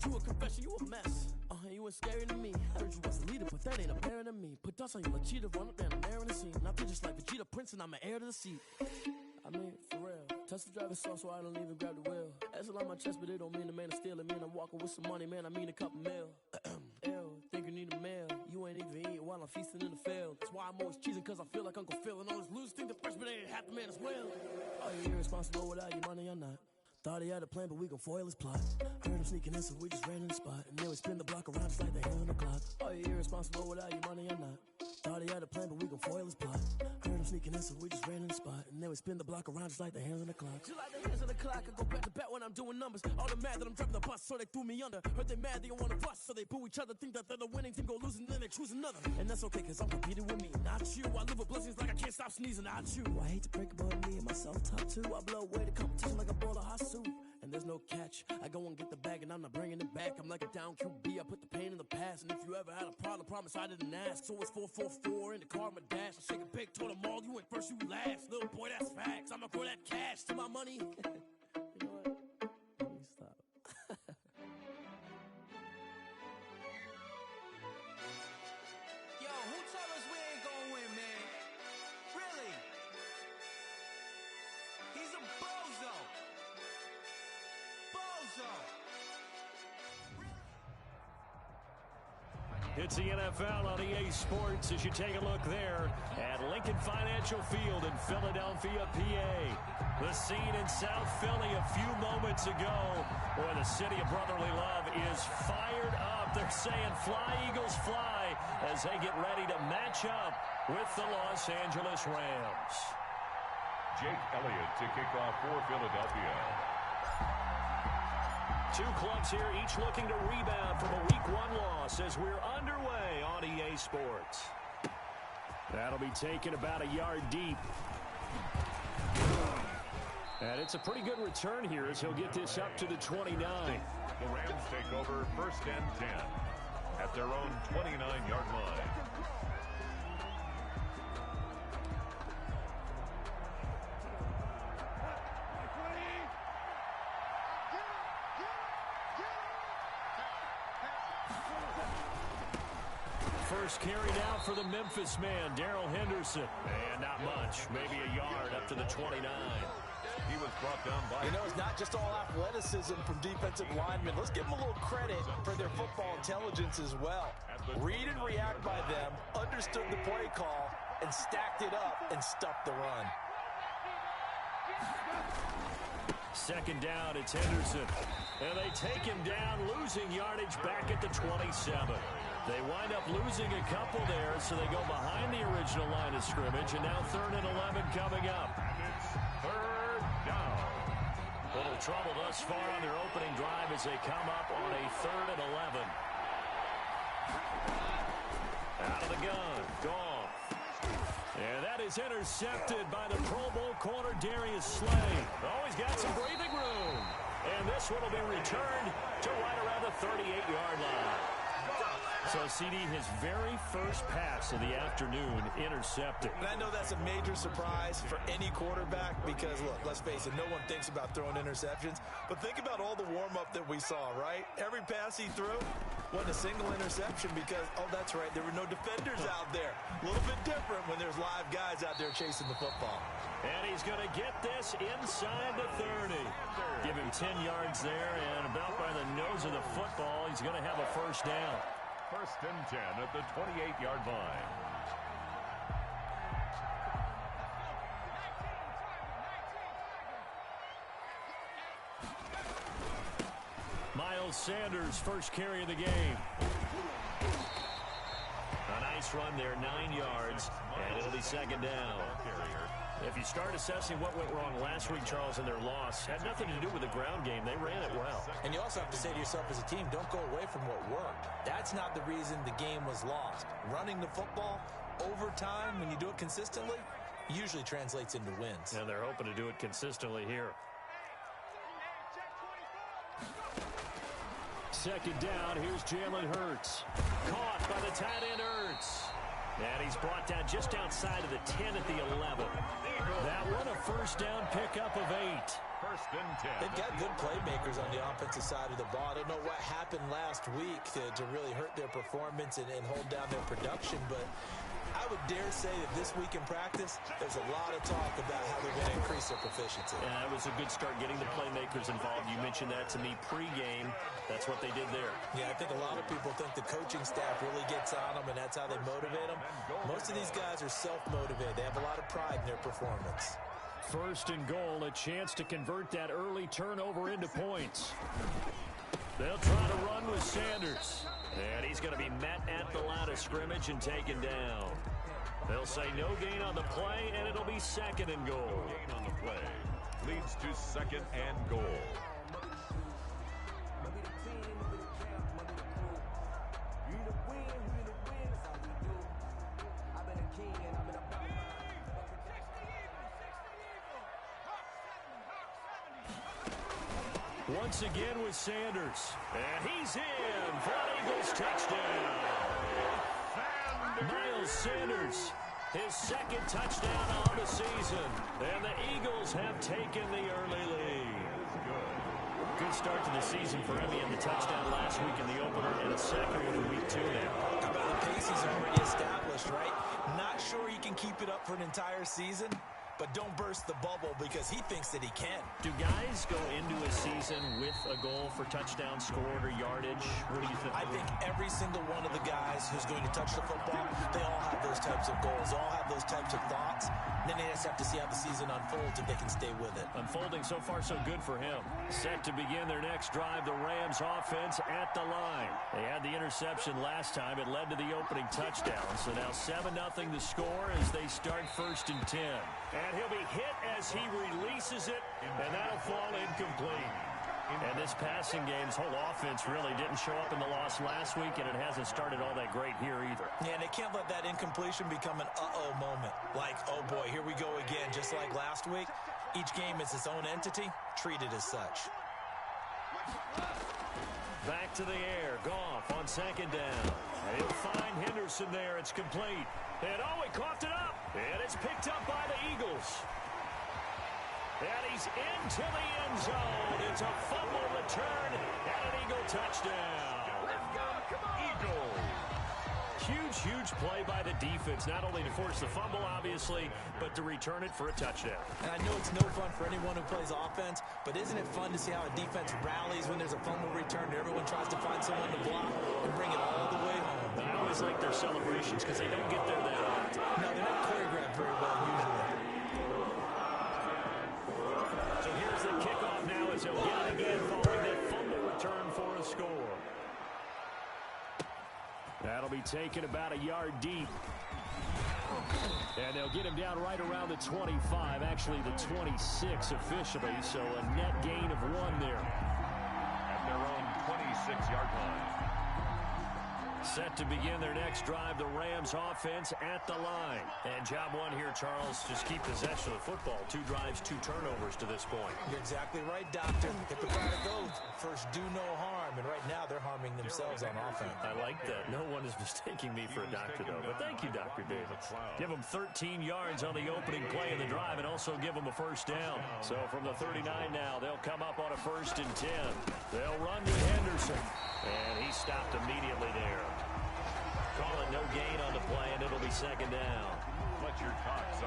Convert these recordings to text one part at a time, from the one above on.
To a confession, you a mess. You ain't scary to me. Heard you was a leader, but that ain't apparent to me. Put dust on you, like cheetah, run up down the air in the scene. I feel just like Vegeta Prince, and I'm an heir to the seat. I mean, for real. Touch the driver's soft, so I don't even grab the wheel. That's a lot on my chest, but it don't mean the man is stealing. Man, I'm walking with some money, man. I mean a couple mil. Ew, think you need a meal. You ain't even eating while I'm feasting in the field. That's why I'm always cheesing, cause I feel like Uncle Phil. And all this losers think the freshman ain't half the man as well. Are you irresponsible without your money or not? Thought he had a plan, but we gon' foil his plot. Heard him sneaking in, so we just ran in the spot. And then we spin the block around just like the hand on the clock. Are you irresponsible without your money or not? Thought he had a plan, but we gon' foil his plot. Heard him sneaking in, so we just ran in the spot. And then we spin the block around just like the hands on the clock. Just like the hands on the clock, I go back to back when I'm doing numbers. All the mad that I'm driving the bus, so they threw me under. Heard they mad, they don't wanna bust, so they boo each other. Think that they're the winning team, go losing, then they choose another. And that's okay, cause I'm competing with me, not you. I live with blessings like I can't stop sneezing, not you. I hate to break it, but me and myself top two. I blow away the competition like a bowl of hot soup. And there's no catch. I go and get the bag and I'm not bringing it back. I'm like a down QB, I put the pain in the past. And if you ever had a problem, promise I didn't ask. So it's 444 in the car, my dash. I shake a big, told them all, you ain't first, you last. Little boy, that's facts. I'ma grow that cash to my money. You know what? Let me stop. Yo, who told us we ain't gonna win, man? Really? He's a bozo. It's the NFL on EA Sports as you take a look there at Lincoln Financial Field in Philadelphia, PA. The scene in South Philly a few moments ago where the city of brotherly love is fired up. They're saying fly, Eagles, fly as they get ready to match up with the Los Angeles Rams. Jake Elliott to kick off for Philadelphia. Two clubs here, each looking to rebound from a Week 1 loss as we're underway on EA Sports. That'll be taken about a yard deep. And it's a pretty good return here as he'll get this up to the 29. The Rams take over 1st and 10 at their own 29-yard line. First carry now for the Memphis man, Darrell Henderson. And not much, maybe a yard up to the 29. He was brought down by... You know, it's not just all athleticism from defensive linemen. Let's give them a little credit for their football intelligence as well. Read and react by them, understood the play call, and stacked it up and stuffed the run. Second down, it's Henderson. And they take him down, losing yardage back at the 27. They wind up losing a couple there, so they go behind the original line of scrimmage, and now 3rd and 11 coming up. And it's 3rd down. Little trouble thus far on their opening drive as they come up on a 3rd and 11. Out of the gun, gone. And that is intercepted by the Pro Bowl corner Darius Slay. Oh, he's got some breathing room. And this one will be returned to right around the 38-yard line. So, CD, his very first pass of the afternoon intercepted. And I know that's a major surprise for any quarterback because, look, let's face it, no one thinks about throwing interceptions. But think about all the warm-up that we saw, right? Every pass he threw wasn't a single interception because, oh, that's right, there were no defenders out there. A little bit different when there's live guys out there chasing the football. And he's going to get this inside the 30. Give him 10 yards there, and about by the nose of the football, he's going to have a first down. 1st and 10 at the 28-yard line. Miles Sanders, first carry of the game. A nice run there, 9 yards, and it'll be 2nd down. If you start assessing what went wrong last week, Charles, in their loss, had nothing to do with the ground game. They ran it well. And you also have to say to yourself as a team, don't go away from what worked. That's not the reason the game was lost. Running the football over time, when you do it consistently, usually translates into wins. And they're hoping to do it consistently here. 2nd down, here's Jalen Hurts. Caught by the tight end Hurts. And he's brought down just outside of the 10 at the 11. That one a first down pickup of 8. first and 10. They've got good playmakers on the offensive side of the ball. I don't know what happened last week to really hurt their performance and hold down their production, but I would dare say that this week in practice, there's a lot of talk about how they're going to increase their proficiency. Yeah, it was a good start getting the playmakers involved. You mentioned that to me pregame. That's what they did there. Yeah, I think a lot of people think the coaching staff really gets on them, and that's how they motivate them. Most of these guys are self-motivated. They have a lot of pride in their performance. First and goal, a chance to convert that early turnover into points. They'll try to run with Sanders. And he's going to be met at the line of scrimmage and taken down. They'll say no gain on the play, and it'll be second and goal. No gain on the play leads to second and goal. Once again with Sanders. And he's in for an Eagles touchdown. Miles Sanders, his second touchdown on the season. And the Eagles have taken the early lead. Good start to the season for Emmy, and the touchdown last week in the opener, and a second one in week 2 now. How about the pace he's already established, right? Not sure he can keep it up for an entire season, but don't burst the bubble because he thinks that he can. Do guys go into a season with a goal for touchdown scored or yardage? What do you think? I think every single one of the guys who's going to touch the football, they all have those types of goals. They all have those types of thoughts. And then they just have to see how the season unfolds if they can stay with it. Unfolding so far so good for him. Set to begin their next drive, the Rams offense at the line. They had the interception last time. It led to the opening touchdown. So now 7-0 the score as they start first and 10. And he'll be hit as he releases it, and that'll fall incomplete. And this passing game's whole offense really didn't show up in the loss last week, and it hasn't started all that great here either. Yeah, and they can't let that incompletion become an uh-oh moment. Like, oh boy, here we go again, just like last week. Each game is its own entity, treated as such. Back to the air, Goff on second down. He'll find Henderson there, it's complete. And oh, he coughed it up, and it's picked up by the Eagles. And he's into the end zone. It's a fumble return and an Eagle touchdown. Let's go, come on. Eagles. Huge play by the defense, not only to force the fumble, obviously, but to return it for a touchdown. And I know it's no fun for anyone who plays offense, but isn't it fun to see how a defense rallies when there's a fumble return and everyone tries to find someone to block and bring it all the way home? I always like their celebrations because they don't get there that often. No, they're not choreographed very well usually. So here's the kickoff now as he'll get it again following that fumble return for a score. That'll be taken about a yard deep. And they'll get him down right around the 25, actually the 26 officially, so a net gain of 1 there. At their own 26-yard line. Set to begin their next drive, the Rams offense at the line. And job 1 here, Charles, just keep possession of the football. 2 drives, 2 turnovers to this point. You're exactly right, Doctor. Hippocratic oath. First, do no harm. And right now, they're harming themselves on offense. I like that. No one is mistaking me for a doctor, though. But thank you, Dr. Davis. Give them 13 yards on the opening play of the drive and also give them a first down. So from the 39 now, they'll come up on a first and 10. They'll run to Henderson. And he stopped immediately there. Call it no gain on the play, and it'll be second down.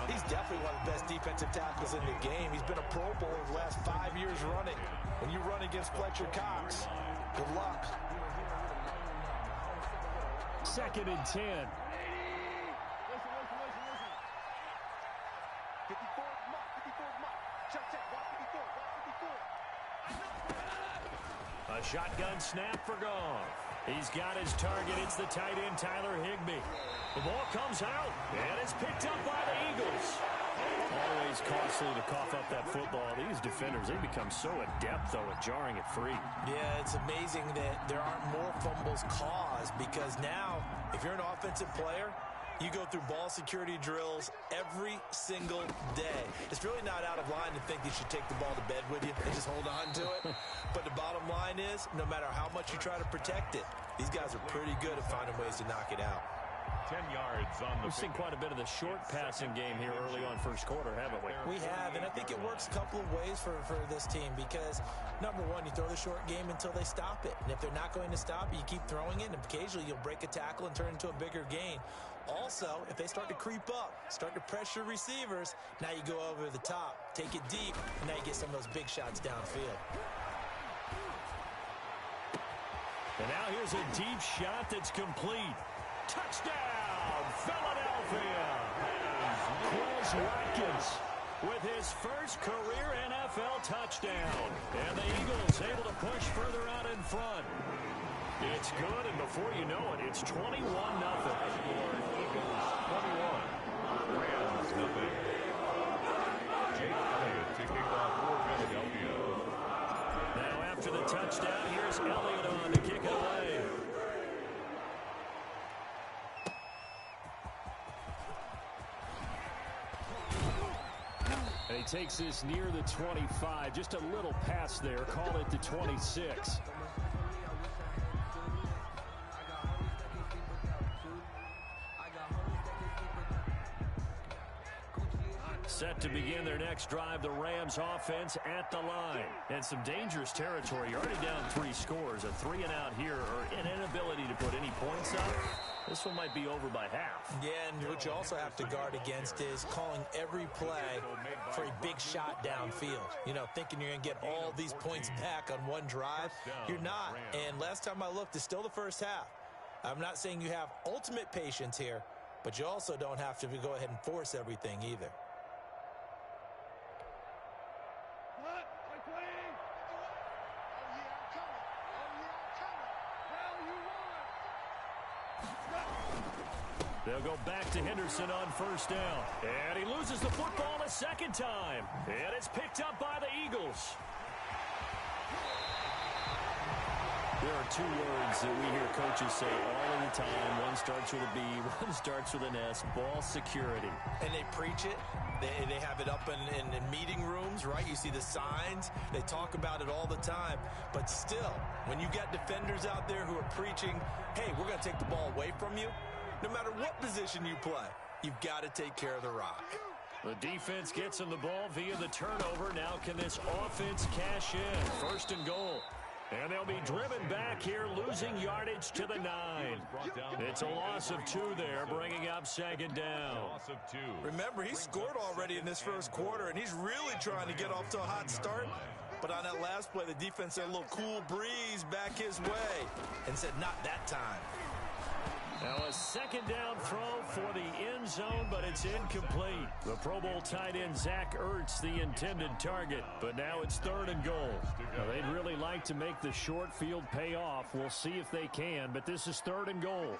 He's definitely one of the best defensive tackles in the game. He's been a Pro Bowler the last 5 years running. When you run against Fletcher Cox, good luck. Second and 10. A shotgun snap for Goff. He's got his target. It's the tight end, Tyler Higbee. The ball comes out, and it's picked up by the Eagles. Always costly to cough up that football. These defenders, they become so adept, though, at jarring it free. Yeah, it's amazing that there aren't more fumbles caused because now, if you're an offensive player, you go through ball security drills every single day. It's really not out of line to think you should take the ball to bed with you and just hold on to it. But the bottom line is, no matter how much you try to protect it, these guys are pretty good at finding ways to knock it out. 10 yards on the We've seen quite a bit of the short passing game here early on first quarter, haven't we? We have, and I think it works a couple of ways for this team because, number one, you throw the short game until they stop it. And if they're not going to stop it, you keep throwing it, and occasionally you'll break a tackle and turn it into a bigger gain. Also, if they start to creep up, start to pressure receivers, now you go over the top, take it deep, and now you get some of those big shots downfield. And now here's a deep shot that's complete. Touchdown, Philadelphia! Quez Watkins with his first career NFL touchdown. And the Eagles able to push further out in front. It's good, and before you know it, it's 21-0. Eagles 21, Rams nothing. Jake Elliott taking off for Philadelphia. Now after the touchdown, here's Elliott on to kick it away. And he takes this near the 25. Just a little pass there. Call it the 26. Set to begin their next drive, the Rams offense at the line. And some dangerous territory. You're already down 3 scores. A 3-and-out here, or an inability to put any points up. This one might be over by half. Yeah, and what you also have to guard against is calling every play for a big shot downfield. You know, thinking you're going to get all these points back on one drive. You're not. And last time I looked, it's still the first half. I'm not saying you have ultimate patience here, but you also don't have to go ahead and force everything either. They'll go back to Henderson on first down. And he loses the football a second time. And it's picked up by the Eagles. There are 2 words that we hear coaches say all of the time. One starts with a B, one starts with an S. Ball security. And they preach it. They have it up in meeting rooms, right? You see the signs. They talk about it all the time. But still, when you got defenders out there who are preaching, hey, we're going to take the ball away from you, no matter what position you play, you've got to take care of the rock. The defense gets him the ball via the turnover. Now can this offense cash in? First and goal. And they'll be driven back here, losing yardage to the 9. It's a loss of 2 there, bringing up second down. Loss of 2. Remember, he scored already in this first quarter, and he's really trying to get off to a hot start. But on that last play, the defense had a little cool breeze back his way and said, not that time. Now a second down throw for the end zone, but it's incomplete. The Pro Bowl tight end Zach Ertz, the intended target. But now it's 3rd and goal. Now they'd really like to make the short field pay off. We'll see if they can, but this is 3rd and goal.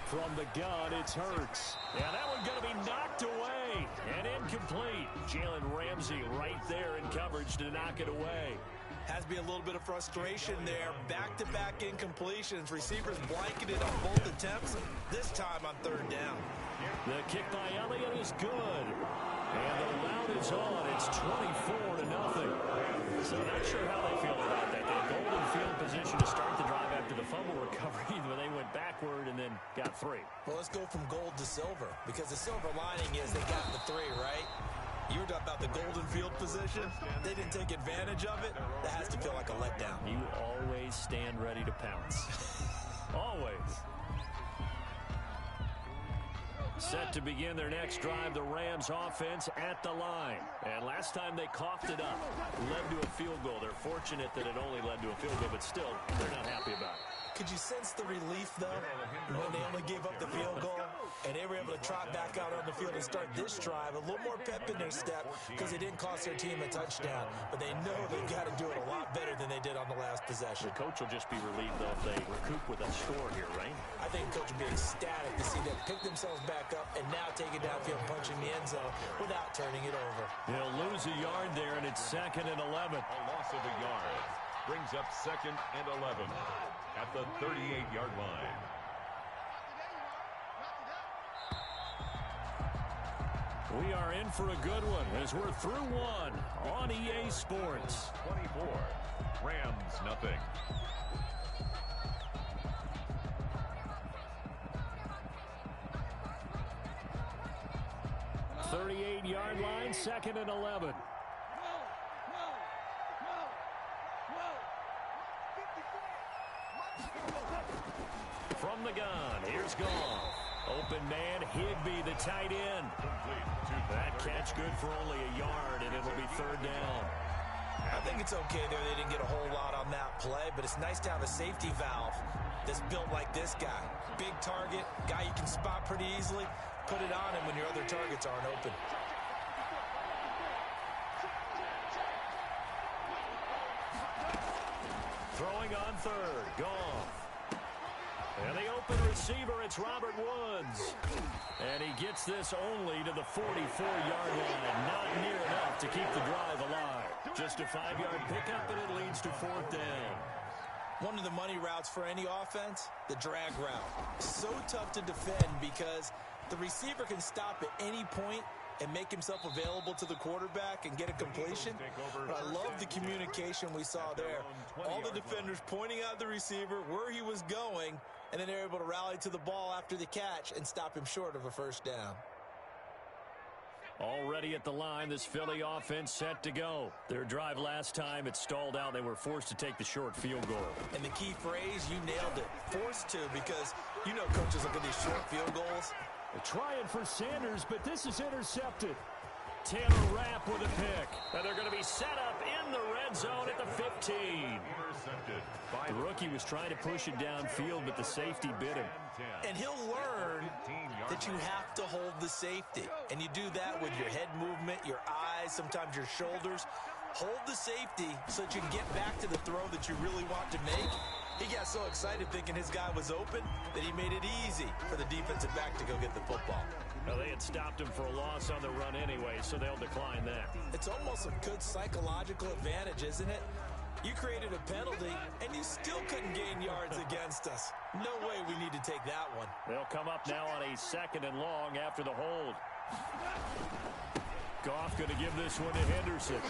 From the gun, it's Hurts. And that one going to be knocked away and incomplete. Jalen Ramsey right there in coverage to knock it away. Has to be a little bit of frustration there. Back-to-back incompletions. Receivers blanketed on both attempts, this time on 3rd down. The kick by Elliott is good. And the rout is on. It's 24-0. So not sure how they feel about that. They had golden field position to start the drive after the fumble recovery, but they went backward and then got 3. Well, let's go from gold to silver, because the silver lining is they got the 3, right? You were talking about the golden field position. They didn't take advantage of it. That has to feel like a letdown. You always stand ready to pounce. Always. Set to begin their next drive, the Rams offense at the line. And last time they coughed it up, led to a field goal. They're fortunate that it only led to a field goal, but still, they're not happy about it. Could you sense the relief, though, when they only gave up the field goal and they were able to trot back out on the field and start this drive? A little more pep in their step because it didn't cost their team a touchdown. But they know they've got to do it a lot better than they did on the last possession. The coach will just be relieved, though, if they recoup with a score here, right? I think the coach will be ecstatic to see them pick themselves back up and now take it downfield, punching the end zone without turning it over. They'll lose a yard there, and it's 2nd and 11. A loss of a yard brings up 2nd and 11 at the 38-yard line. We are in for a good one as we're through one on EA Sports. 24, Rams nothing. 38-yard line, 2nd and 11. From the gun, here's Goff. Open man, Higbee, the tight end. That catch good for only a yard, and it'll be 3rd down. I think it's okay there. They didn't get a whole lot on that play, but it's nice to have a safety valve that's built like this guy. Big target, guy you can spot pretty easily. Put it on him when your other targets aren't open. Throwing on 3rd, Goff. And the open receiver, it's Robert Woods. And he gets this only to the 44-yard line. Not near enough to keep the drive alive. Just a 5-yard pickup, and it leads to 4th down. One of the money routes for any offense, the drag route. So tough to defend because the receiver can stop at any point and make himself available to the quarterback and get a completion. But I love the communication we saw there. All the defenders pointing out the receiver, where he was going, and then they're able to rally to the ball after the catch and stop him short of a 1st down. Already at the line, this Philly offense set to go. Their drive last time, it stalled out. They were forced to take the short field goal. And the key phrase, you nailed it. Forced to, because you know coaches look at these short field goals. They're trying for Sanders, but this is intercepted. Taylor Rapp with a pick. And they're going to be set up in the red zone at the 15. The rookie was trying to push it downfield, but the safety bit him. And he'll learn that you have to hold the safety. And you do that with your head movement, your eyes, sometimes your shoulders. Hold the safety so that you can get back to the throw that you really want to make. He got so excited thinking his guy was open that he made it easy for the defensive back to go get the football. Well, they had stopped him for a loss on the run anyway, so they'll decline that. It's almost a good psychological advantage, isn't it? You created a penalty, and you still couldn't gain yards against us. No way we need to take that one. They'll come up now on a 2nd and long after the hold. Goff going to give this one to Henderson.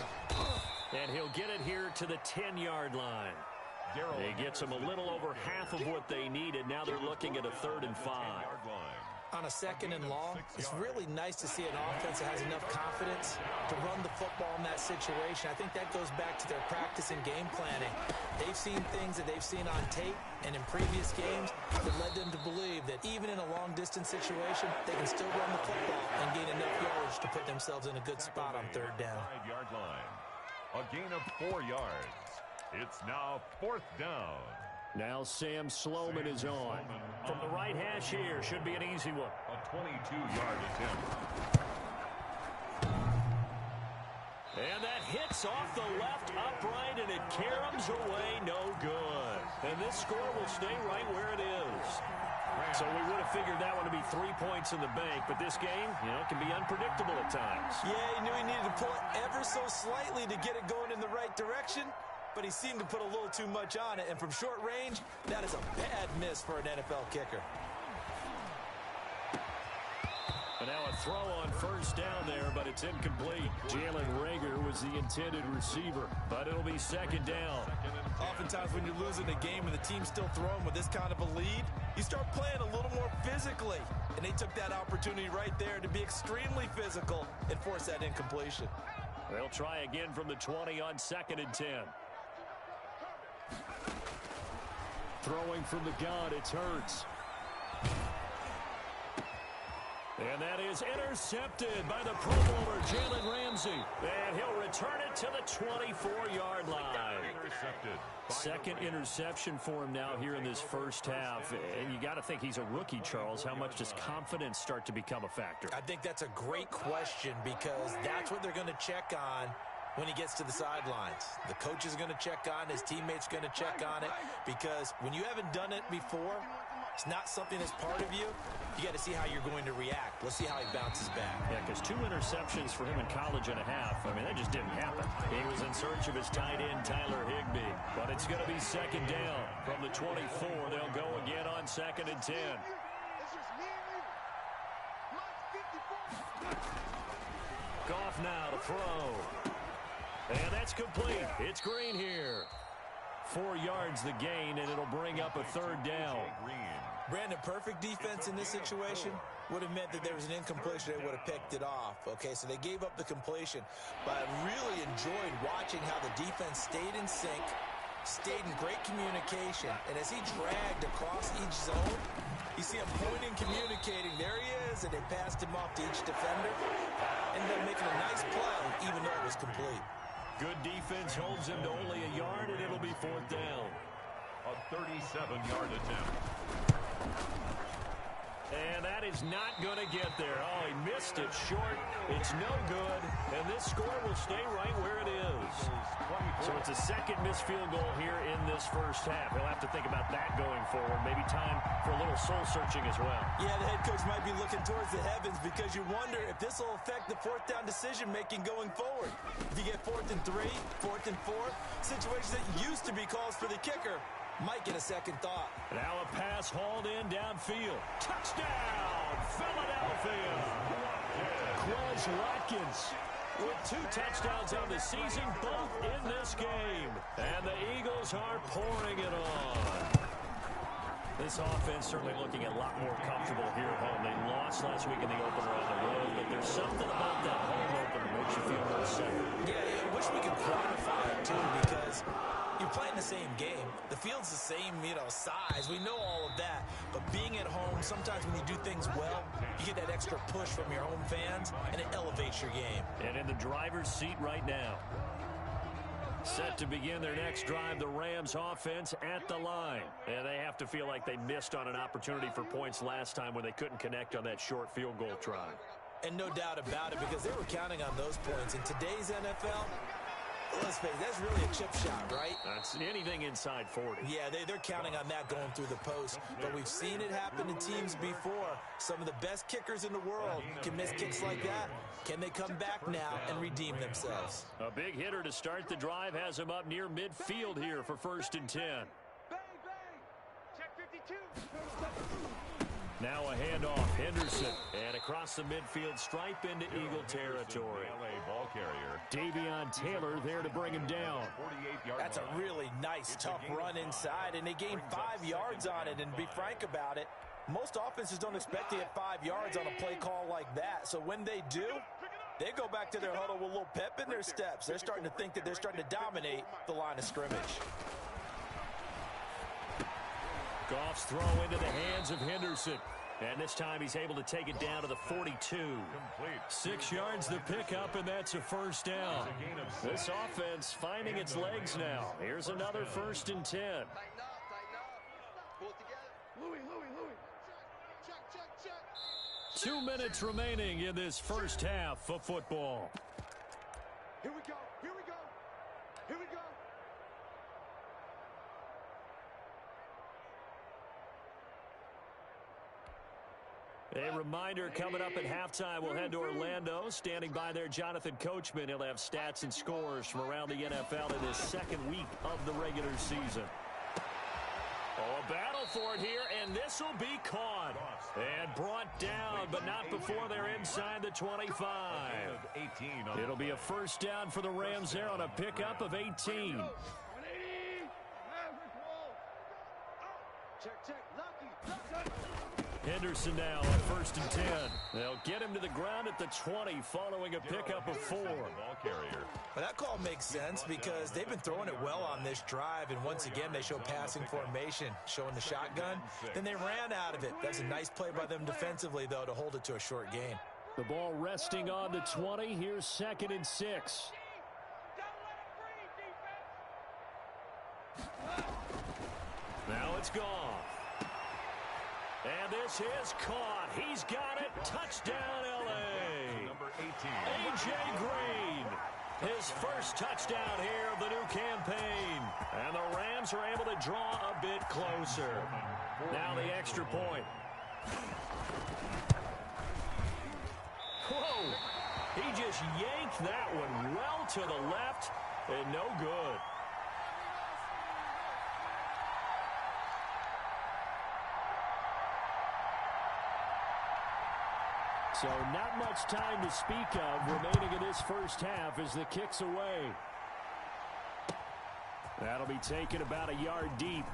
And he'll get it here to the 10-yard line. He gets them a little over half of what they needed. Now they're looking at a 3rd and 5. On a 2nd and long, it's really nice to see an offense that has enough confidence to run the football in that situation. I think that goes back to their practice and game planning. They've seen things that they've seen on tape and in previous games that led them to believe that even in a long-distance situation, they can still run the football and gain enough yardage to put themselves in a good spot on 3rd down. 5-yard line. A gain of 4 yards. It's now 4th down. Now Sam Sloman is on. From the right hash here, should be an easy one. A 22-yard attempt. And that hits off the left upright, and it caroms away, no good. And this score will stay right where it is. So we would have figured that one to be 3 points in the bank, but this game, can be unpredictable at times. Yeah, he knew he needed to pull it ever so slightly to get it going in the right direction. But he seemed to put a little too much on it. And from short range, that is a bad miss for an NFL kicker. And now a throw on 1st down there, but it's incomplete. Jalen Reagor was the intended receiver, but it'll be 2nd down. Oftentimes when you're losing a game and the team's still throwing with this kind of a lead, you start playing a little more physically. And they took that opportunity right there to be extremely physical and force that incompletion. They'll try again from the 20 on 2nd and 10. Throwing from the gun, it's Hurts. And that is intercepted by the Pro Bowler, Jalen Ramsey. And he'll return it to the 24-yard line. Intercepted. 2nd interception for him now here in this 1st half. And you got to think he's a rookie, Charles. How much does confidence start to become a factor? I think that's a great question because that's what they're going to check on when he gets to the sidelines. The coach is going to check on, his teammates going to check on it, because when you haven't done it before, it's not something that's part of you. You got to see how you're going to react. Let's see how he bounces back. Yeah, because 2 interceptions for him in college and a half. I mean, that just didn't happen. He was in search of his tight end, Tyler Higbee. But it's going to be 2nd down. From the 24, they'll go again on 2nd and 10. Goff now to throw. And that's complete. It's Green here. 4 yards the gain, and it'll bring up a third down. Brandon, perfect defense in this situation would have meant that there was an incompletion. They would have picked it off. Okay, so they gave up the completion. But I really enjoyed watching how the defense stayed in sync, stayed in great communication. And as he dragged across each zone, you see him pointing, communicating. There he is, and they passed him off to each defender. Ended up making a nice play, even though it was complete. Good defense holds him to only a yard, and it'll be fourth down. A 37-yard attempt. And that is not going to get there. Oh, he missed it short. It's no good. And this score will stay right where it is. So it's a second missed field goal here in this first half. He'll have to think about that going forward. Maybe time for a little soul-searching as well. Yeah, the head coach might be looking towards the heavens because you wonder if this will affect the fourth down decision-making going forward. If you get 4th and 3, 4th and 4, situations that used to be calls for the kicker might get a second thought. Now a pass hauled in downfield. Touchdown, Philadelphia. Quez Watkins with 2 touchdowns on the season, both in this game. And the Eagles are pouring it on. This offense certainly looking a lot more comfortable here at home. They lost last week in the opener on the road, but there's something about that home opener that makes you feel more safe. Yeah, I wish we could quantify it, too, because you're playing the same game. The field's the same, size. We know all of that. But being at home, sometimes when you do things well, you get that extra push from your home fans, and it elevates your game. And in the driver's seat right now, set to begin their next drive, the Rams offense at the line. And they have to feel like they missed on an opportunity for points last time when they couldn't connect on that short field goal try. And no doubt about it, because they were counting on those points. In today's NFL, let's face it, that's really a chip shot, right? That's anything inside 40. Yeah, they're counting on that going through the post. But we've seen it happen to teams before. Some of the best kickers in the world can miss kicks like that. Can they come back now and redeem themselves? A big hitter to start the drive has him up near midfield here for 1st and 10. Check 52. Now a handoff, Henderson, and across the midfield stripe into Eagle territory. LA ball carrier. Davion Taylor there to bring him down. That's a really nice, tough run inside, and they gained 5 yards on it. And to be frank about it, most offenses don't expect to get 5 yards on a play call like that. So when they do, they go back to their huddle with a little pep in their steps. They're starting to think that they're starting to dominate the line of scrimmage. Goff's throw into the hands of Henderson. And this time he's able to take it down to the 42. Complete. 6 yards the pickup, and that's a first down. This offense finding its legs now. Here's another 1st and 10. Tighten up. Pull it together. Louis. Check. 2 minutes remaining in this first half of football. Here we go. A reminder coming up at halftime, we'll head to Orlando. Standing by there, Jonathan Coachman. He'll have stats and scores from around the NFL in his 2nd week of the regular season. Oh, a battle for it here, and this will be caught. And brought down, but not before they're inside the 25. It'll be a first down for the Rams there on a pickup of 18. Check. Henderson now at 1st and 10. They'll get him to the ground at the 20 following a pickup of 4. But that call makes sense because they've been throwing it well on this drive, and once again they show passing formation, showing the shotgun. Then they ran out of it. That's a nice play by them defensively, though, to hold it to a short gain. The ball resting on the 20. Here's 2nd and 6. Now it's gone. And this is caught. He's got it. Touchdown, L.A. Number 18. A.J. Green. His first touchdown here of the new campaign. And the Rams are able to draw a bit closer. Now the extra point. Whoa. He just yanked that one well to the left and no good. So not much time to speak of remaining in this first half as the kick's away. That'll be taken about a yard deep.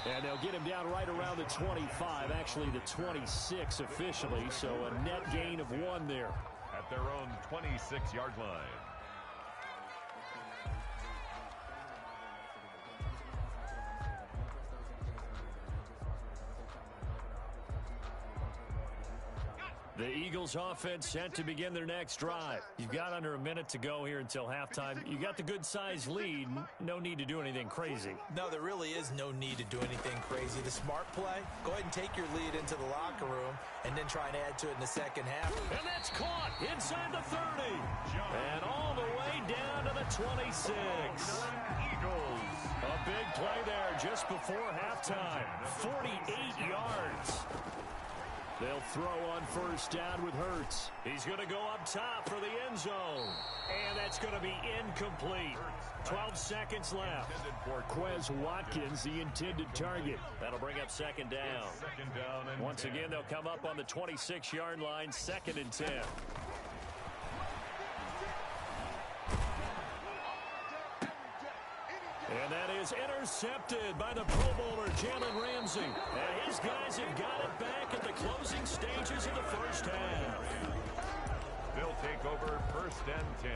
And they'll get him down right around the 25, actually the 26 officially, so a net gain of 1 there. At their own 26-yard line. The Eagles offense set to begin their next drive. You've got under a minute to go here until halftime. You got the good-sized lead. No need to do anything crazy. No, there really is no need to do anything crazy. The smart play, go ahead and take your lead into the locker room and then try and add to it in the second half. And that's caught inside the 30. And all the way down to the 26. Eagles. A big play there just before halftime. 48 yards. They'll throw on first down with Hurts. He's going to go up top for the end zone. And that's going to be incomplete. 12 seconds left. Quez Watkins, the intended target. That'll bring up second down. Once again, they'll come up on the 26-yard line, 2nd and 10. And that is intercepted by the Pro Bowler, Jalen Ramsey. And his guys have got it back at the closing stages of the first half. They'll take over 1st and 10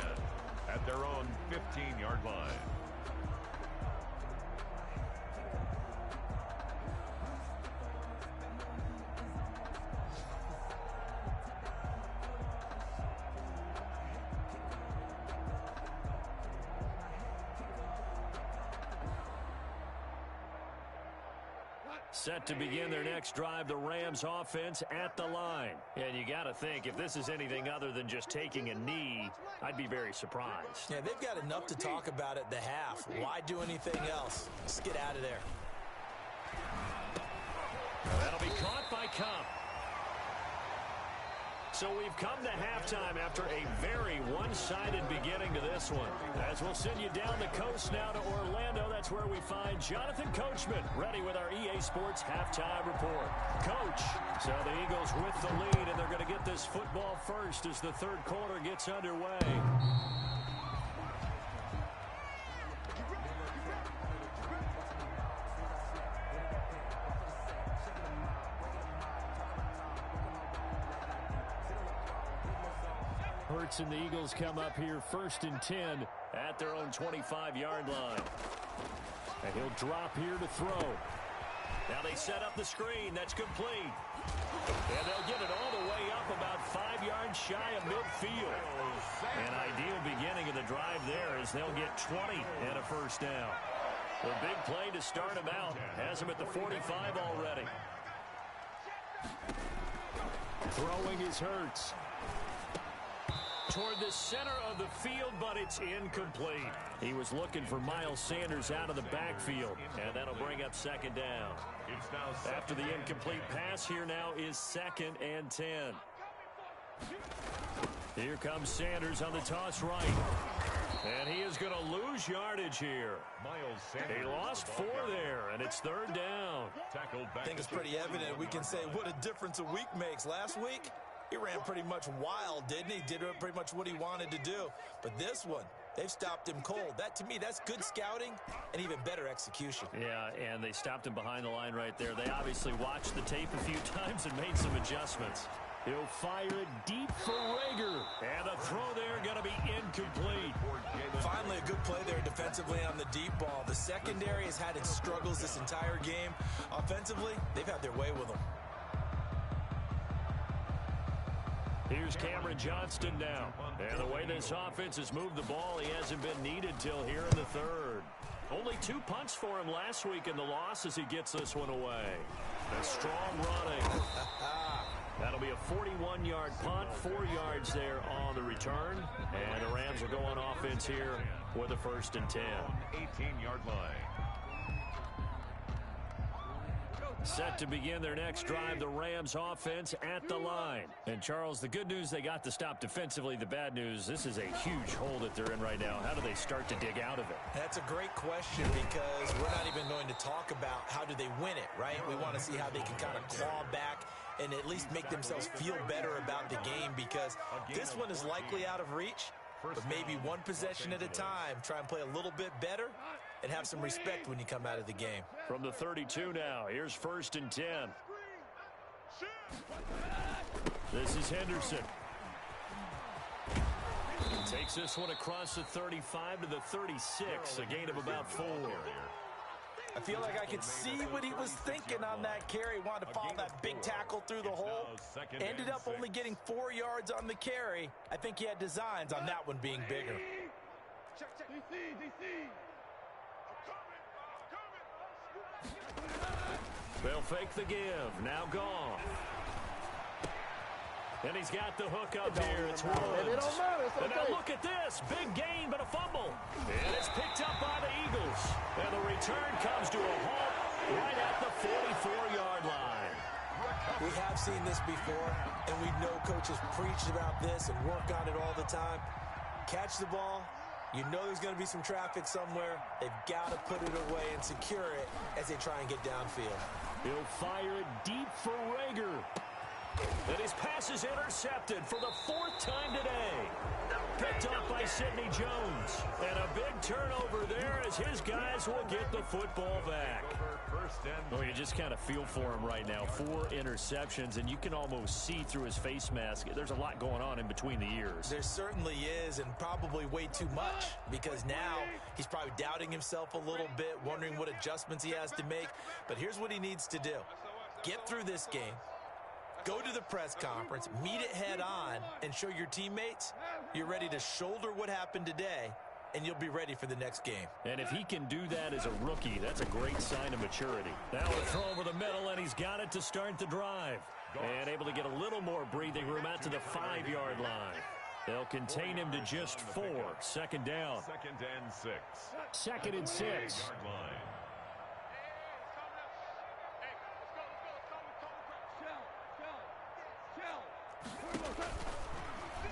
at their own 15-yard line. Set to begin their next drive, the Rams offense at the line. And you got to think, if this is anything other than just taking a knee, I'd be very surprised. Yeah, they've got enough to talk about at the half. Why do anything else? Let's get out of there. That'll be caught by Cup. So we've come to halftime after a very one-sided beginning to this one. As we'll send you down the coast now to Orlando, that's where we find Jonathan Coachman ready with our EA Sports Halftime Report. Coach, so the Eagles with the lead, and they're going to get this football first as the third quarter gets underway. Hurts and the Eagles come up here 1st and 10 at their own 25-yard line. And he'll drop here to throw. Now they set up the screen. That's complete. And they'll get it all the way up about 5 yards shy of midfield. An ideal beginning of the drive there as they'll get 20 and a first down. The big play to start him out has him at the 45 already. Throwing is Hurts. Toward the center of the field, but it's incomplete. He was looking for Miles Sanders out of the backfield, and that'll bring up second down. After the incomplete pass, here now is 2nd and 10. Here comes Sanders on the toss right. And he is going to lose yardage here. He lost 4 there, and it's 3rd down. I think it's pretty evident. We can say what a difference a week makes. Last week, he ran pretty much wild, didn't he? Did pretty much what he wanted to do. But this one, they've stopped him cold. That, to me, that's good scouting and even better execution. Yeah, and they stopped him behind the line right there. They obviously watched the tape a few times and made some adjustments. He'll fire it deep for Rager. And the throw there going to be incomplete. Finally, a good play there defensively on the deep ball. The secondary has had its struggles this entire game. Offensively, they've had their way with them. Here's Cameron Johnston now. And the way this offense has moved the ball, he hasn't been needed till here in the 3rd. Only 2 punts for him last week in the loss as he gets this one away. A strong running. That'll be a 41-yard punt, 4 yards there on the return. And the Rams will go on offense here with a 1st and 10. 18-yard line. Set to begin their next drive, the Rams offense at the line. And, Charles, the good news, they got to stop defensively. The bad news, this is a huge hole that they're in right now. How do they start to dig out of it? That's a great question because we're not even going to talk about how do they win it, right? We want to see how they can kind of claw back and at least make themselves feel better about the game because this one is likely out of reach. but maybe one possession at a time. Try and play a little bit better and have some respect when you come out of the game. From the 32 now, here's 1st and 10. This is Henderson. Takes this one across the 35 to the 36, a gain of about 4. I feel like I could see what he was thinking on that carry. Wanted to follow that big tackle through the hole. Ended up only getting 4 yards on the carry. I think he had designs on that one being bigger. They'll fake the give. Now gone. And he's got the hook up here. It's Woods. And now look at this. Big gain, but a fumble. And it's picked up by the Eagles. And the return comes to a halt right at the 44-yard line. We have seen this before, and we know coaches preach about this and work on it all the time. Catch the ball. You know there's going to be some traffic somewhere. They've got to put it away and secure it as they try and get downfield. He'll fire it deep for Rager. And his pass is intercepted for the 4th time today. Picked up by Sidney Jones. And a big turnover there as his guys will get the football back. Well, you just kind of feel for him right now. 4 interceptions, and you can almost see through his face mask. There's a lot going on in between the ears. There certainly is, and probably way too much, because now he's probably doubting himself a little bit, wondering what adjustments he has to make. But here's what he needs to do. Get through this game. Go to the press conference, meet it head on, and show your teammates you're ready to shoulder what happened today, and you'll be ready for the next game. And if he can do that as a rookie, that's a great sign of maturity. Now a throw over the middle, and he's got it to start the drive. And able to get a little more breathing room out to the 5-yard line. They'll contain him to just 4. 2nd down. 2nd and 6. 2nd and 6.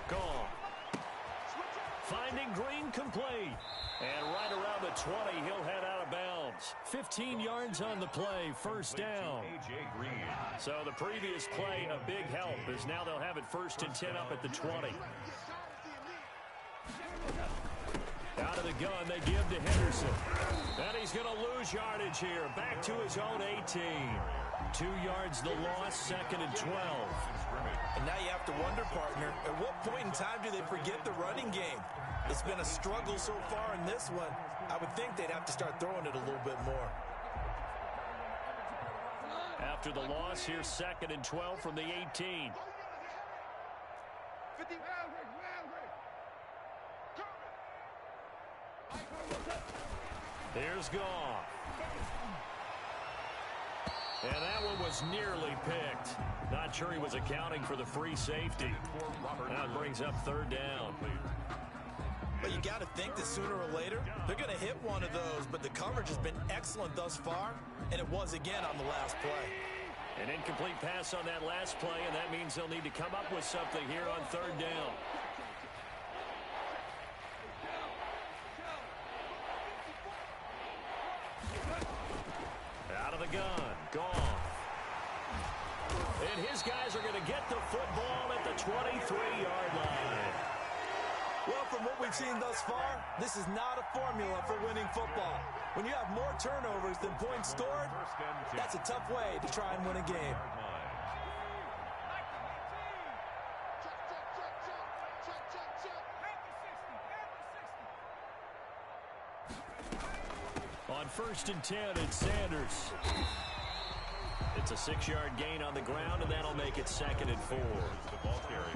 Gone. Finding Green complete. And right around the 20, he'll head out of bounds. 15 yards on the play, 1st down. So the previous play, a big help, as now they'll have it 1st and 10 up at the 20. Out of the gun, they give to Henderson. And he's going to lose yardage here. Back to his own 18. 2 yards the loss, 2nd and 12. And now you have to wonder, partner, at what point in time do they forget the running game? It's been a struggle so far in this one. I would think they'd have to start throwing it a little bit more. After the loss, here's 2nd and 12 from the 18. Here's Goff. And that one was nearly picked. Not sure he was accounting for the free safety. That brings up 3rd down. But you got to think that sooner or later, they're going to hit one of those. But the coverage has been excellent thus far, and it was again on the last play. An incomplete pass on that last play, and that means they'll need to come up with something here on 3rd down. Out of the gun. Gone. And his guys are going to get the football at the 23-yard line. Well, from what we've seen thus far, this is not a formula for winning football. When you have more turnovers than points scored, that's a tough way to try and win a game. On 1st and 10, it's Sanders. It's a 6-yard gain on the ground, and that'll make it 2nd and 4.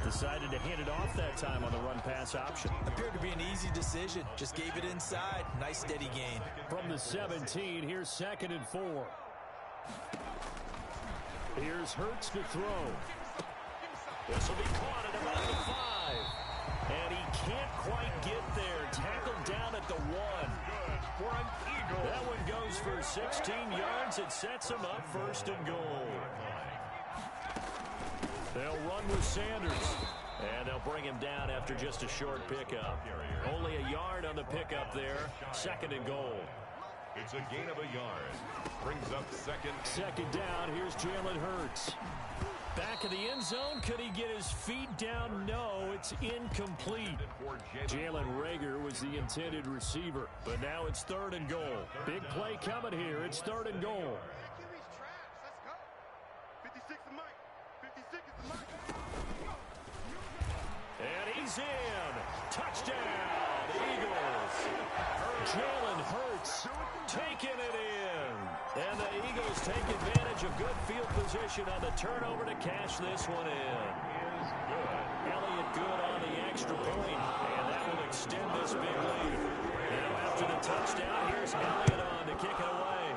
Decided to hand it off that time on the run-pass option. Appeared to be an easy decision. Just gave it inside. Nice, steady gain. From the 17, here's 2nd and 4. Here's Hurts to throw. This will be caught at about the 5. And he can't quite get there. Tackled down at the 1. That one goes for 16 yards. It sets him up 1st and goal. They'll run with Sanders. And they'll bring him down after just a short pickup. Only a yard on the pickup there. 2nd and goal. It's a gain of a yard. Brings up 2nd. 2nd down. Here's Jalen Hurts. Back of the end zone. Could he get his feet down? No, it's incomplete. Jalen Reagor was the intended receiver, but now it's 3rd and goal. Big play coming here. It's 3rd and goal. And he's in. Touchdown, Eagles. Jalen Hurts taking it in. And the Eagles take advantage of good field position on the turnover to cash this one in. Elliott good on the extra point, and that will extend this big lead. Now after the touchdown, here's Elliott on to kick it away.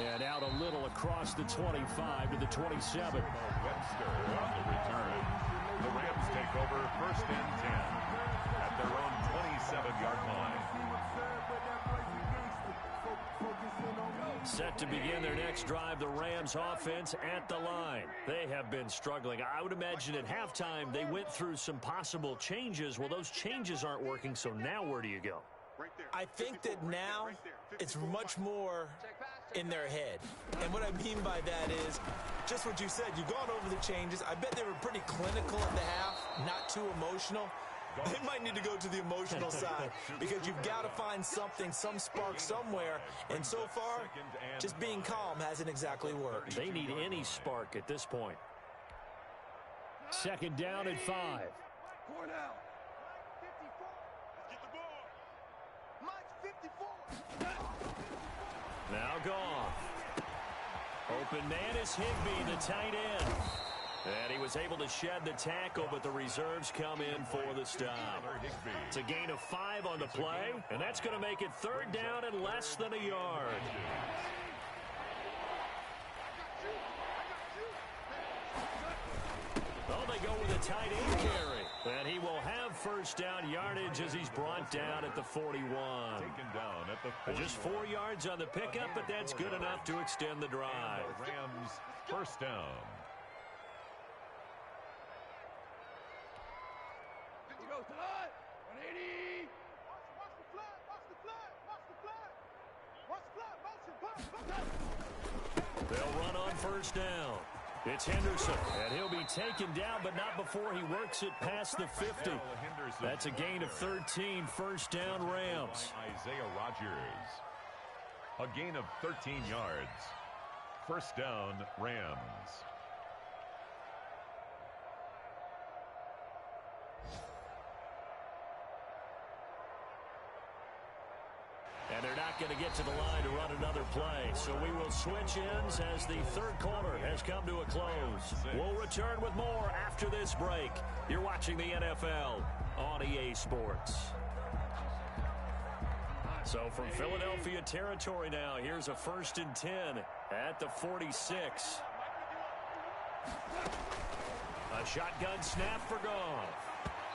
And out a little across the 25 to the 27. Webster on the return. The Rams take over 1st and 10 at their own 27-yard line. Set to begin their next drive, the Rams offense at the line. They have been struggling. I would imagine at halftime they went through some possible changes. Well, those changes aren't working, so now where do you go? I think that now it's much more in their head. And what I mean by that is just what you said. You've gone over the changes. I bet they were pretty clinical at the half, not too emotional. They might need to go to the emotional side because you've got to find something, some spark somewhere. And so far, just being calm hasn't exactly worked. They need any spark at this point. 2nd down and 5. Now gone. Open man is Higbee, the tight end. And he was able to shed the tackle, but the reserves come in for the stop. It's a gain of 5 on the play, and that's going to make it 3rd down and less than a yard. Oh, they go with a tight end carry. And he will have 1st down yardage as he's brought down at the 41. Taken down at the 41. Just 4 yards on the pickup, but that's good enough to extend the drive. Rams 1st down. They'll run on 1st down. It's Henderson, and he'll be taken down, but not before he works it past the 50. That's a gain of 13, 1st down Rams. Isaiah Rodgers. A gain of 13 yards. 1st down Rams. And they're not going to get to the line to run another play. So we will switch ends as the 3rd quarter has come to a close. We'll return with more after this break. You're watching the NFL on EA Sports. So from Philadelphia territory now, here's a 1st and 10 at the 46. A shotgun snap for Goff.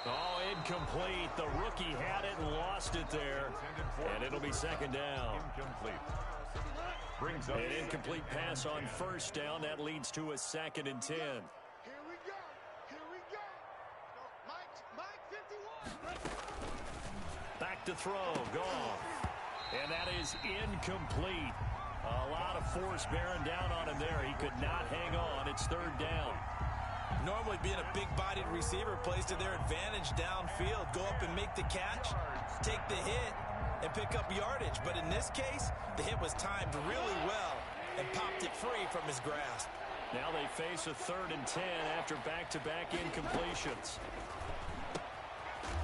Oh, incomplete. The rookie had it and lost it there. And it'll be 2nd down. Incomplete. Brings up an incomplete pass on 1st down. That leads to a 2nd and 10. Here we go. Here we go. Mike 51. Back to throw. Goff. And that is incomplete. A lot of force bearing down on him there. He could not hang on. It's 3rd down. Normally being a big-bodied receiver plays to their advantage downfield. Go up and make the catch, take the hit, and pick up yardage. But in this case, the hit was timed really well and popped it free from his grasp. Now they face a 3rd and 10 after back-to-back incompletions.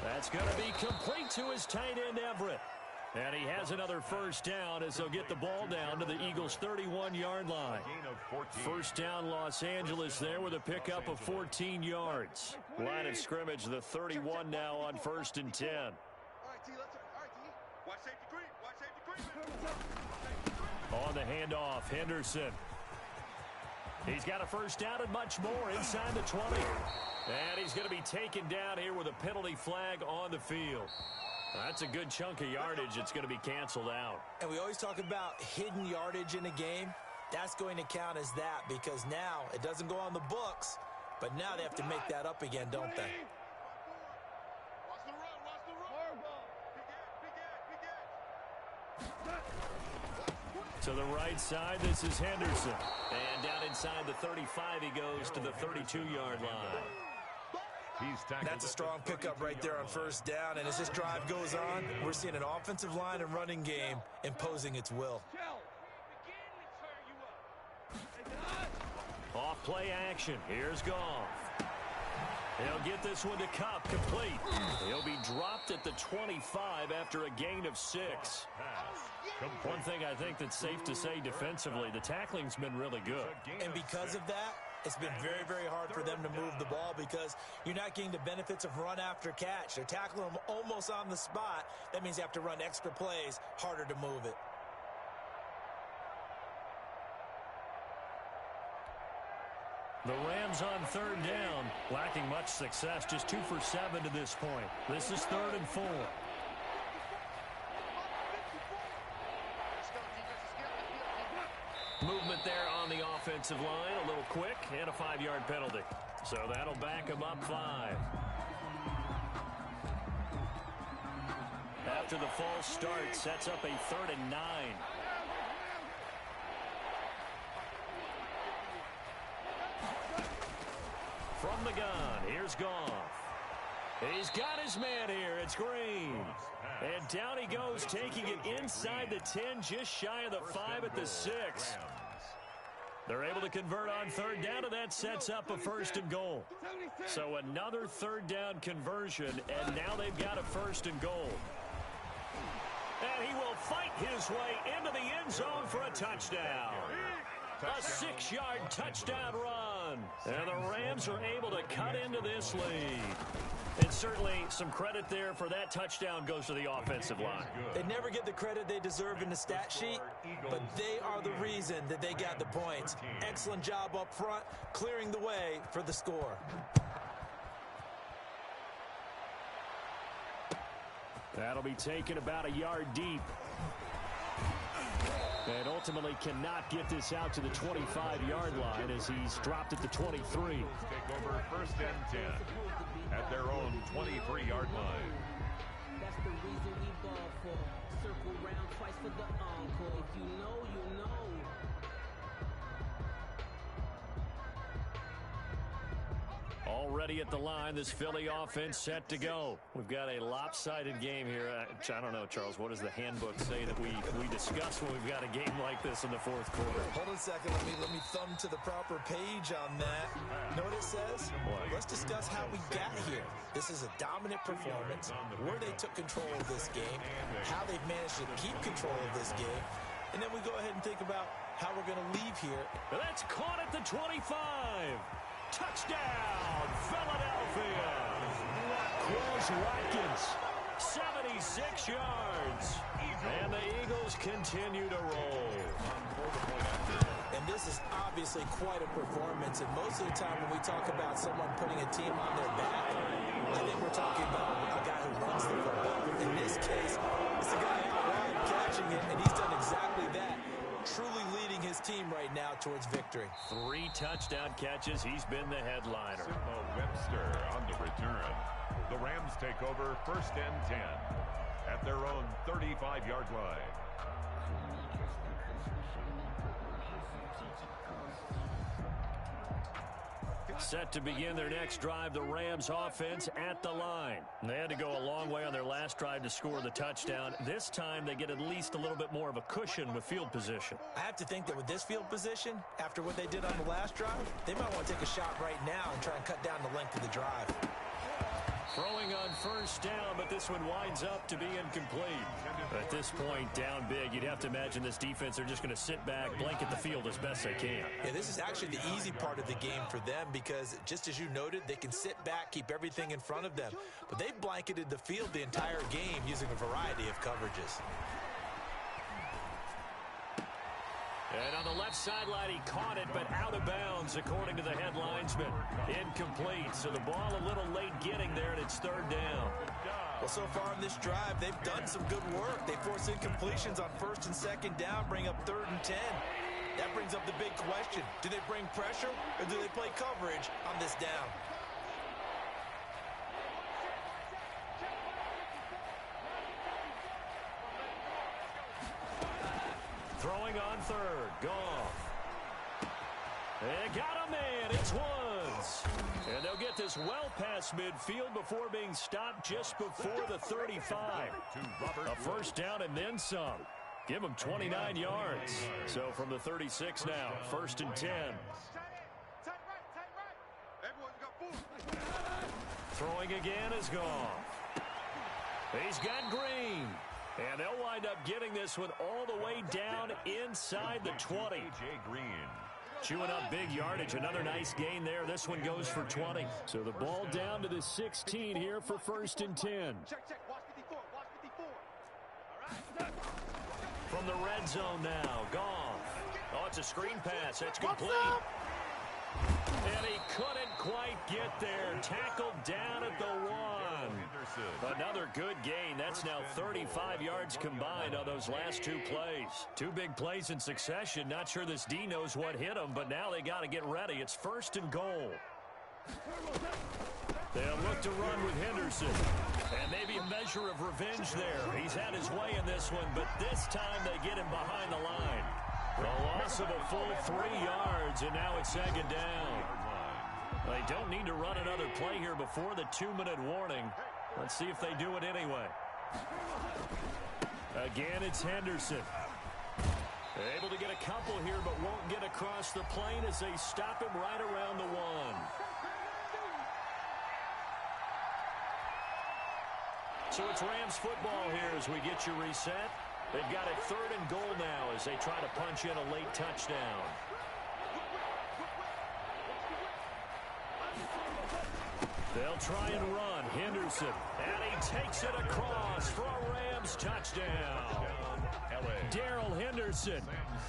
That's going to be complete to his tight end, Everett. And he has another 1st down as they'll get the ball down to the Eagles' 31-yard line. 1st down Los Angeles there with a pickup of 14 yards. Line of scrimmage, the 31 now on 1st and 10. On the handoff, Henderson. He's got a 1st down and much more inside the 20. And he's going to be taken down here with a penalty flag on the field. That's a good chunk of yardage. It's going to be canceled out. And we always talk about hidden yardage in a game. That's going to count as that because now it doesn't go on the books, but now they have to make that up again, don't they? Watch the run. Watch the run. To the right side, this is Henderson. And down inside the 35, he goes to the 32-yard line. That's a strong pickup right there on first down. And as this drive goes on, we're seeing an offensive line and running game imposing its will. Off play action. Here's Goff. He'll get this one to Cup, complete. He'll be dropped at the 25 after a gain of 6. One thing I think that's safe to say defensively, the tackling's been really good. And because of that, it's been very, very hard for them to move the ball because you're not getting the benefits of run after catch. They're tackling them almost on the spot. That means you have to run extra plays, harder to move it. The Rams on third down, lacking much success, just 2 for 7 to this point. This is 3rd and 4. Movement there on the offensive line, a little quick, and a 5-yard penalty. So that'll back him up 5. After the false start, sets up a 3rd and 9. From the gun, here's Goff. He's got his man here. It's Green. And down he goes, taking it inside the 10, just shy of the 5 at the 6. They're able to convert on third down, and that sets up a 1st and goal. So another third down conversion, and now they've got a 1st and goal. And he will fight his way into the end zone for a touchdown. A 6-yard touchdown run. And the Rams are able to cut into this lead. And certainly some credit there for that touchdown goes to the offensive line. They never get the credit they deserve in the stat sheet, but they are the reason that they got the points. Excellent job up front, clearing the way for the score. That'll be taken about a yard deep. And ultimately cannot get this out to the 25-yard line as he's dropped at the 23. Take over 1st and 10 at their own 23-yard line. That's the reason we ball for. Circle round twice for the encore. If you know, you know. Already at the line, this Philly offense set to go. We've got a lopsided game here. I don't know, Charles, what does the handbook say that we discuss when we've got a game like this in the 4th quarter? Hold on a second. Let me thumb to the proper page on that. Know what it says? Let's discuss how we got here. This is a dominant performance, where they took control of this game, how they've managed to keep control of this game, and then we go ahead and think about how we're going to leave here. That's caught at the 25. Touchdown, Philadelphia. Quez Watkins, 76 yards. And the Eagles continue to roll. And this is obviously quite a performance. And most of the time when we talk about someone putting a team on their back, I think we're talking about a guy who runs the football. In this case, it's a guy out wide catching it, and he's done exactly that. Truly leading his team right now towards victory. 3 touchdown catches. He's been the headliner. Webster on the return. The Rams take over 1st and 10 at their own 35-yard line. Set to begin their next drive, the Rams offense at the line. They had to go a long way on their last drive to score the touchdown. This time they get at least a little bit more of a cushion with field position. I have to think that with this field position, after what they did on the last drive, they might want to take a shot right now and try and cut down the length of the drive. Throwing on first down, but this one winds up to be incomplete. At this point, down big, you'd have to imagine this defense are just going to sit back, blanket the field as best they can. Yeah, this is actually the easy part of the game for them because, just as you noted, they can sit back, keep everything in front of them. But they've blanketed the field the entire game using a variety of coverages. And on the left sideline, he caught it, but out of bounds, according to the head linesman. Incomplete, so the ball a little late getting there, and it's 3rd down. Well, so far in this drive, they've done some good work. They force incompletions on 1st and 2nd down, bring up 3rd and 10. That brings up the big question. Do they bring pressure, or do they play coverage on this down? Throwing on third. Goff. They got a man. It's Woods. And they'll get this well past midfield before being stopped just before the 35. A first down and then some. Give them 29 yards. So from the 36 now, 1st and 10. Throwing again is Goff. He's got Green. And they'll wind up getting this one all the way down inside the 20. A.J. Green. Chewing up big yardage. Another nice gain there. This one goes for 20. So the ball down to the 16 here for 1st and 10. Check. Watch 54. Watch 54. All right. From the red zone now. Goff. Oh, it's a screen pass. That's complete. And he couldn't quite get there. Tackled down at the 1. Another good gain. That's now 35 yards combined on those last 2 plays. 2 big plays in succession. Not sure this D knows what hit him, but now they got to get ready. It's 1st and goal. They'll look to run with Henderson. And maybe a measure of revenge there. He's had his way in this one, but this time they get him behind the line. The loss of a full 3 yards, and now it's 2nd down. They don't need to run another play here before the 2-minute warning. Let's see if they do it anyway. Again, it's Henderson. Able to get a couple here, but won't get across the plane as they stop him right around the 1. So it's Rams football here as we get you reset. They've got it 3rd and goal now as they try to punch in a late touchdown. They'll try and run. Henderson. And he takes it across for a Rams touchdown. Darrell Henderson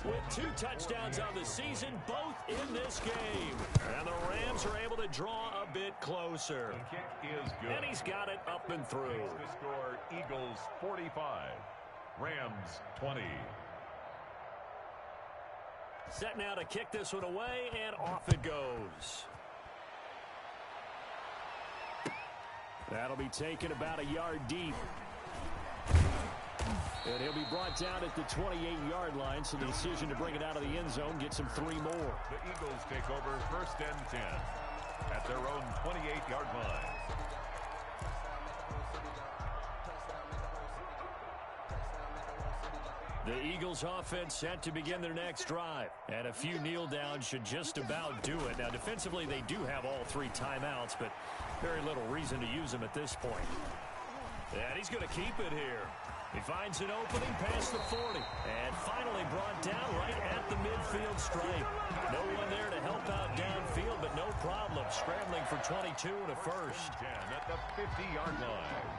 with 2 touchdowns on the season, both in this game. And the Rams are able to draw a bit closer. The kick is good. And he's got it up and through. The score, Eagles 45, Rams 20. Set now to kick this one away, and off it goes. That'll be taken about a yard deep. And he'll be brought down at the 28-yard line, so the decision to bring it out of the end zone gets him 3 more. The Eagles take over 1st and 10 at their own 28-yard line. The Eagles offense set to begin their next drive. And a few kneel downs should just about do it. Now, defensively, they do have all 3 timeouts, but very little reason to use them at this point. And he's going to keep it here. He finds an opening past the 40. And finally brought down right at the midfield stripe. No one there to help out downfield, but no problem. Scrambling for 22 and a first. 10 at the 50-yard line.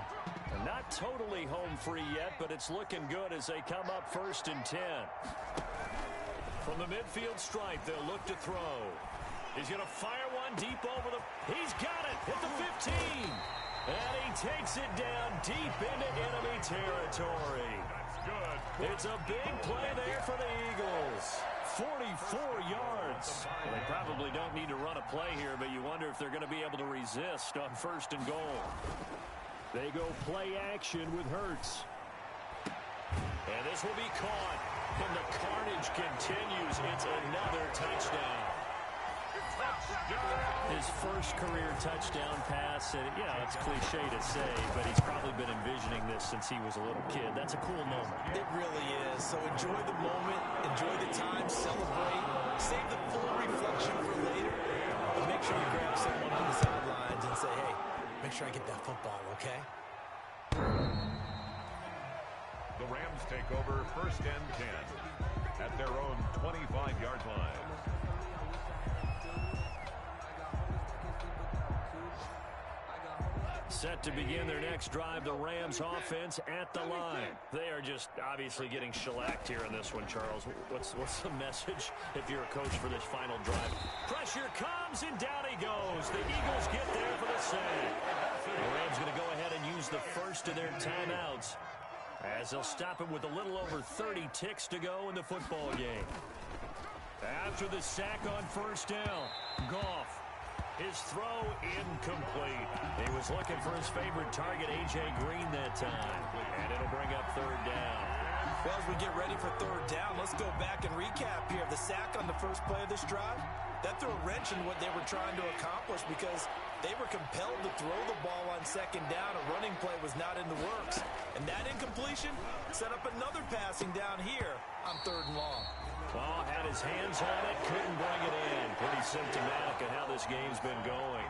And not totally home free yet, but it's looking good as they come up 1st and 10. From the midfield stripe, they'll look to throw. He's going to fire one deep over the... He's got it at the 15. And he takes it down deep into enemy territory. That's good. It's a big play there for the Eagles. 44 yards. Well, they probably don't need to run a play here, but you wonder if they're going to be able to resist on 1st and goal. They go play action with Hurts. And this will be caught. And the carnage continues. It's another touchdown. His first career touchdown pass. And, yeah, it's cliche to say, but he's probably been envisioning this since he was a little kid. That's a cool moment. It really is. So enjoy the moment, enjoy the time, celebrate, save the full reflection for later, but make sure you grab someone on the sidelines and say, hey, make sure I get that football, okay? The Rams take over 1st and 10 at their own 25-yard line. Set to begin their next drive, the Rams offense at the line. They are just obviously getting shellacked here in this one, Charles. What's the message if you're a coach for this final drive? Pressure comes, and down he goes. The Eagles get there for the sack. The Rams going to go ahead and use the first of their timeouts as they'll stop him with a little over 30 ticks to go in the football game. After the sack on 1st down, Goff. His throw incomplete. He was looking for his favorite target, A.J. Green, that time. And it'll bring up 3rd down. Well, as we get ready for third down, let's go back and recap here. The sack on the first play of this drive, that threw a wrench in what they were trying to accomplish because they were compelled to throw the ball on second down. A running play was not in the works. And that incompletion set up another passing down here on third and long. Well, had his hands on it, couldn't bring it in. Pretty symptomatic of how this game's been going.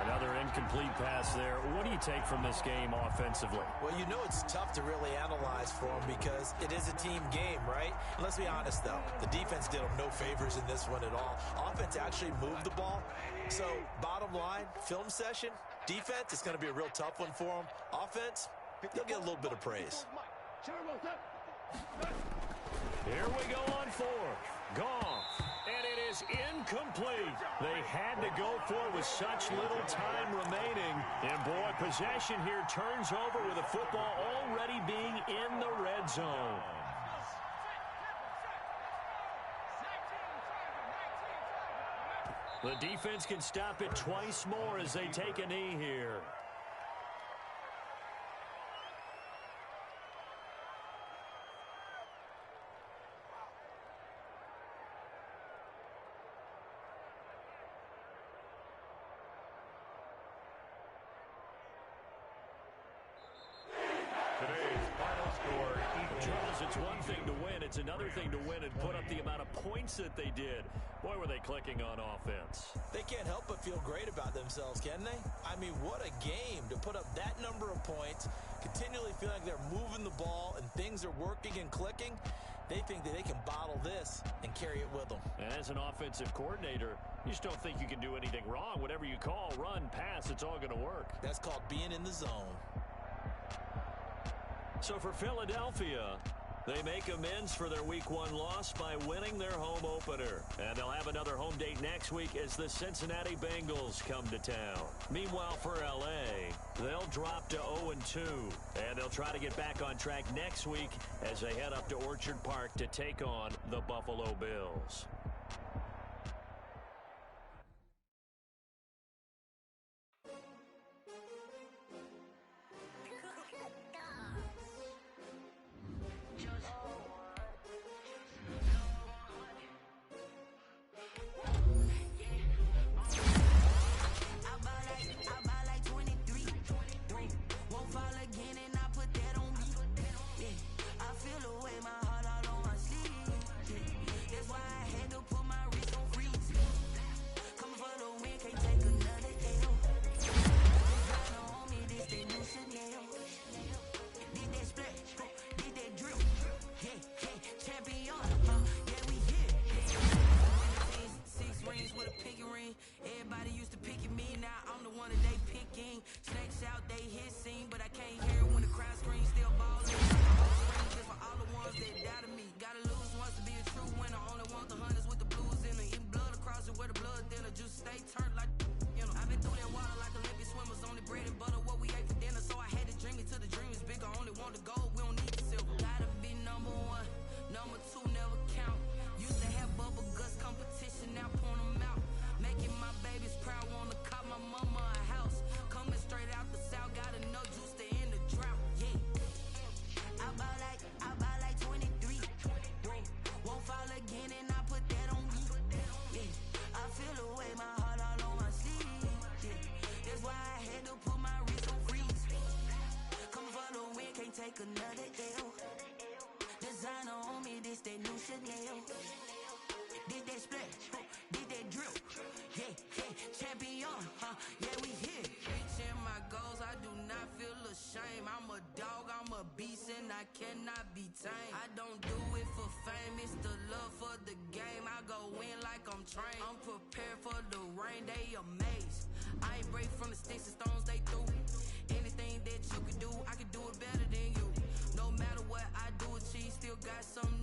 Another incomplete pass there. What do you take from this game offensively? Well, you know it's tough to really analyze for them because it is a team game, right? And let's be honest, though. The defense did them no favors in this one at all. Offense actually moved the ball. So, bottom line, film session, defense, it's going to be a real tough one for them. Offense, they'll get a little bit of praise. Here we go on fourth. Gone. And it is incomplete. They had to go for it with such little time remaining. And, boy, possession here turns over with the football already being in the red zone. The defense can stop it twice more as they take a knee here. It's one thing to win. It's another thing to win and put up the amount of points that they did. Boy, were they clicking on offense. They can't help but feel great about themselves, can they? I mean, what a game to put up that number of points, continually feel like they're moving the ball and things are working and clicking. They think that they can bottle this and carry it with them. And as an offensive coordinator, you just don't think you can do anything wrong. Whatever you call, run, pass, it's all going to work. That's called being in the zone. So for Philadelphia, they make amends for their Week 1 loss by winning their home opener. And they'll have another home date next week as the Cincinnati Bengals come to town. Meanwhile, for L.A., they'll drop to 0-2. And they'll try to get back on track next week as they head up to Orchard Park to take on the Buffalo Bills. Take another L. Designer on me, this that new Chanel. Did that splash, did that drip. Yeah, champion, yeah, we here. Reaching my goals, I do not feel ashamed. I'm a dog, I'm a beast, and I cannot be tamed. I don't do it for fame, it's the love for the game. I go in like I'm trained. I'm prepared for the rain, they amazed. I ain't break from the sticks and stones they threw. Anything that you can do, I can do it better than you. No matter what I do, achieve, still got something